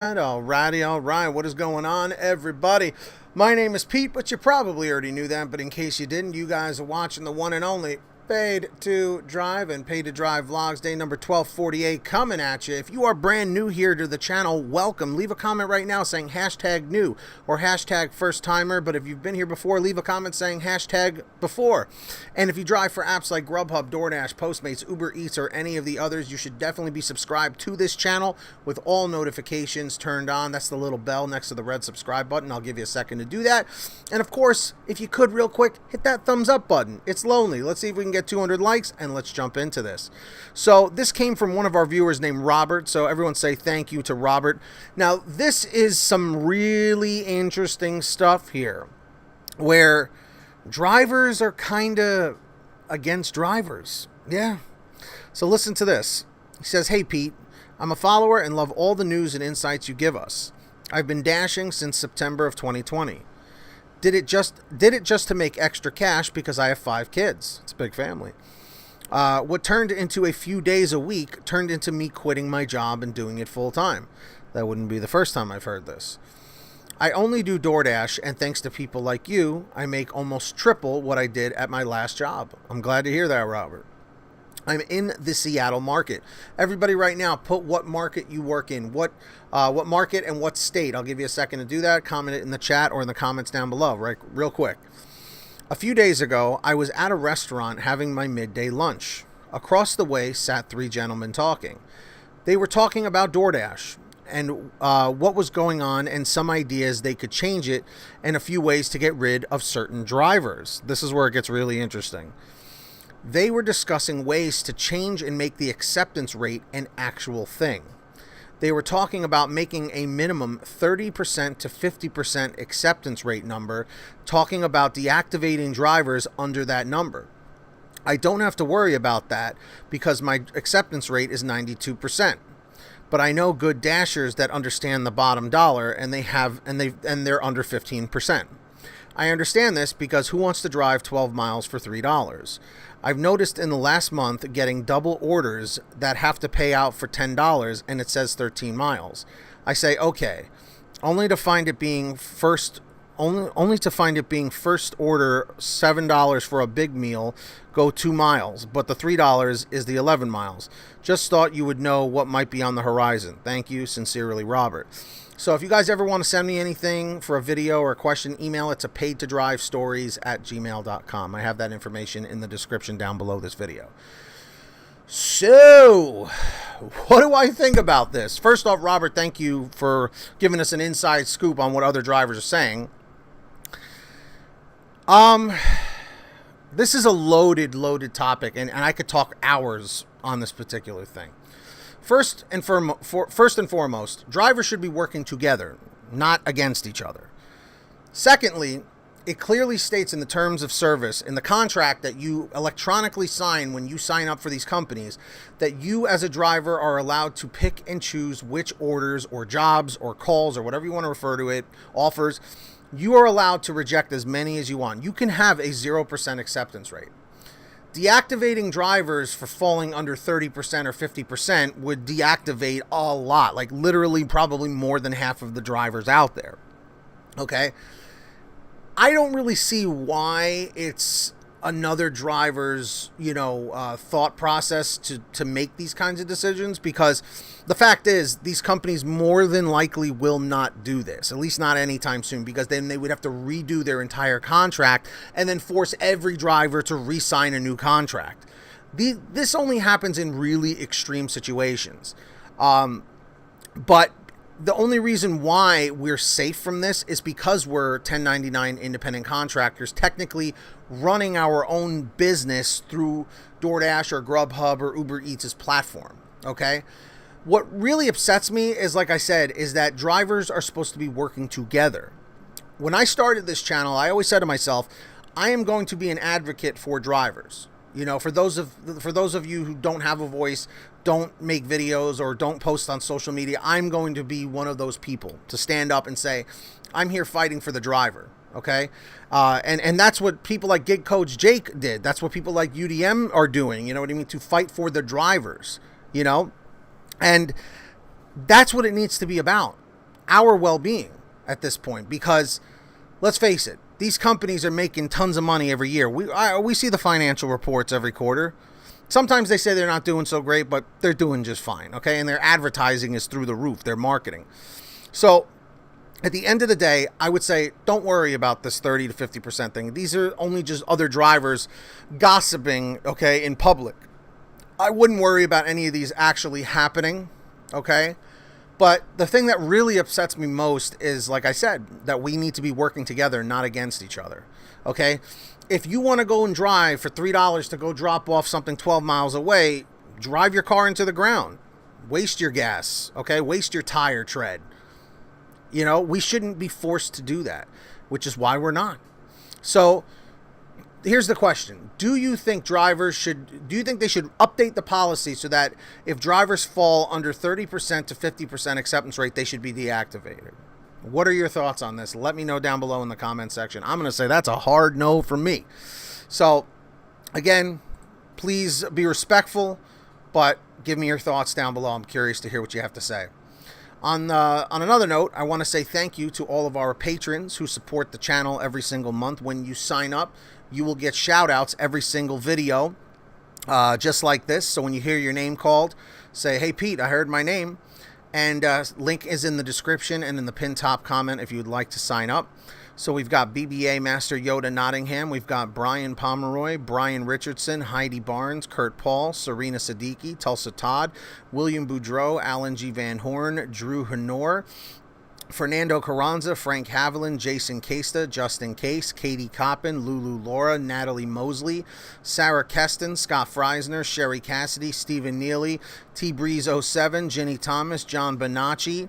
All right. What is going on, everybody? My name is Pete, but you probably already knew that. But in case you didn't, you guys are watching the one and only Paid to Drive and Paid to Drive Vlogs, day number 1248 coming at you. If you are brand new here to the channel, welcome. Leave a comment right now saying hashtag new or hashtag first timer. But if you've been here before, leave a comment saying hashtag before. And if you drive for apps like GrubHub, Doordash, Postmates, Uber Eats, or any of the others, you should definitely be subscribed to this channel with all notifications turned on. That's the little bell next to the red subscribe button. I'll give you a second to do that. And of course, if you could real quick, hit that thumbs up button. It's lonely. Let's see if we can get 200 likes and let's jump into this. So this came from one of our viewers named Robert. So everyone say thank you to Robert. Now, this is some really interesting stuff here where drivers are kind of against drivers. Yeah. So listen to this. He says, "Hey Pete, I'm a follower and love all the news and insights you give us. I've been dashing since September of 2020. Did it just to make extra cash because I have 5 kids. It's a big family. What turned into a few days a week turned into me quitting my job and doing it full time. That wouldn't be the first time I've heard this. I only do DoorDash, and thanks to people like you, I make almost triple what I did at my last job." I'm glad to hear that, Robert. "I'm in the Seattle market." Everybody right now, put what market you work in, what market and what state. I'll give you a second to do that. Comment it in the chat or in the comments down below, right? Real quick. "A few days ago, I was at a restaurant having my midday lunch. Across the way sat 3 gentlemen talking. They were talking about DoorDash and what was going on and some ideas they could change it and a few ways to get rid of certain drivers." This is where it gets really interesting. "They were discussing ways to change and make the acceptance rate an actual thing. They were talking about making a minimum 30% to 50% acceptance rate number, talking about deactivating drivers under that number. I don't have to worry about that because my acceptance rate is 92%. But I know good dashers that understand the bottom dollar and they're under 15%. I understand this because who wants to drive 12 miles for $3? I've noticed in the last month getting double orders that have to pay out for $10 and it says 13 miles. I say, okay, only to find it being first order $7 for a big meal, go 2 miles, but the $3 is the 11 miles. Just thought you would know what might be on the horizon. Thank you, sincerely, Robert." So if you guys ever want to send me anything for a video or a question, email it to PaidToDriveStories@gmail.com. I have that information in the description down below this video. So, what do I think about this? First off, Robert, thank you for giving us an inside scoop on what other drivers are saying. This is a loaded topic, and I could talk hours on this particular thing. First and foremost, drivers should be working together, not against each other. Secondly, it clearly states in the terms of service, in the contract that you electronically sign when you sign up for these companies, that you as a driver are allowed to pick and choose which orders or jobs or calls or whatever you want to refer to it, offers. You are allowed to reject as many as you want. You can have a 0% acceptance rate. Deactivating drivers for falling under 30% or 50% would deactivate a lot, like literally probably more than half of the drivers out there. Okay? I don't really see why it's another driver's, thought process to make these kinds of decisions, because the fact is these companies more than likely will not do this, at least not anytime soon, because then they would have to redo their entire contract and then force every driver to re-sign a new contract. This only happens in really extreme situations. But the only reason why we're safe from this is because we're 1099 independent contractors, technically running our own business through DoorDash or GrubHub or Uber Eats' platform, okay? What really upsets me is, like I said, is that drivers are supposed to be working together. When I started this channel, I always said to myself, I am going to be an advocate for drivers. For those of you who don't have a voice, don't make videos or don't post on social media, I'm going to be one of those people to stand up and say, I'm here fighting for the driver. Okay. And that's what people like Gig Coach Jake did. That's what people like UDM are doing. You know what I mean? To fight for the drivers, and that's what it needs to be about. our well-being at this point, because let's face it, these companies are making tons of money every year. We see the financial reports every quarter. Sometimes they say they're not doing so great, but they're doing just fine, okay? And their advertising is through the roof, their marketing. So at the end of the day, I would say don't worry about this 30 to 50% thing. These are only just other drivers gossiping, okay, in public. I wouldn't worry about any of these actually happening, okay? But the thing that really upsets me most is, like I said, that we need to be working together, not against each other, okay? If you want to go and drive for $3 to go drop off something 12 miles away, drive your car into the ground. Waste your gas, okay? Waste your tire tread. You know, we shouldn't be forced to do that, which is why we're not. So here's the question. Do you think they should update the policy so that if drivers fall under 30% to 50% acceptance rate, they should be deactivated? What are your thoughts on this? Let me know down below in the comment section. I'm going to say that's a hard no for me. So again, please be respectful, but give me your thoughts down below. I'm curious to hear what you have to say. On another note, I want to say thank you to all of our patrons who support the channel every single month. When you sign up, you will get shout outs every single video, just like this. So when you hear your name called, say, hey, Pete, I heard my name. And link is in the description and in the pinned top comment if you'd like to sign up. So we've got BBA Master Yoda Nottingham. We've got Brian Pomeroy, Brian Richardson, Heidi Barnes, Kurt Paul, Serena Siddiqui, Tulsa Todd, William Boudreau, Alan G. Van Horn, Drew Honor, Fernando Carranza, Frank Haviland, Jason Casta, Justin Case, Katie Coppin, Lulu Laura, Natalie Mosley, Sarah Keston, Scott Freisner, Sherry Cassidy, Stephen Neely, T Breeze 07, Jenny Thomas, John Bonacci,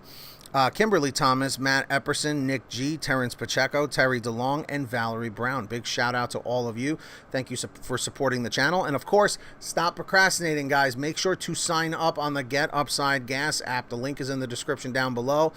Kimberly Thomas, Matt Epperson, Nick G, Terrence Pacheco, Terry DeLong, and Valerie Brown. Big shout out to all of you. Thank you for supporting the channel. And of course, stop procrastinating, guys. Make sure to sign up on the Get Upside Gas app. The link is in the description down below.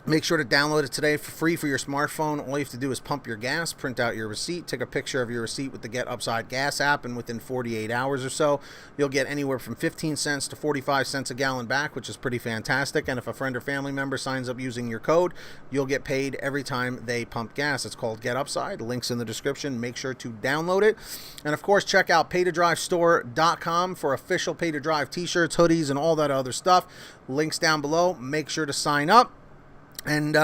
Make sure to download it today for free for your smartphone. All you have to do is pump your gas, print out your receipt, take a picture of your receipt with the Get Upside Gas app, and within 48 hours or so, you'll get anywhere from 15 cents to 45 cents a gallon back, which is pretty fantastic. And if a friend or family member signs up using your code, you'll get paid every time they pump gas. It's called Get Upside. Links in the description. Make sure to download it. And of course, check out PaidToDriveStore.com for official Pay to Drive t-shirts, hoodies, and all that other stuff. Links down below. Make sure to sign up. And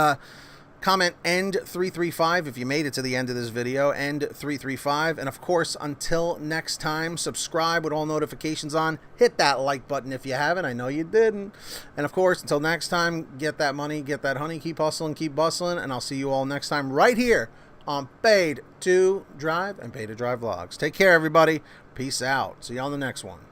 comment end 335 if you made it to the end of this video, end 335. And of course, until next time, subscribe with all notifications on. Hit that like button if you haven't. I know you didn't. And of course, until next time, get that money, get that honey, keep hustling, keep bustling, and I'll see you all next time right here on Paid to Drive and Pay to Drive Vlogs. Take care, everybody. Peace out. See you on the next one.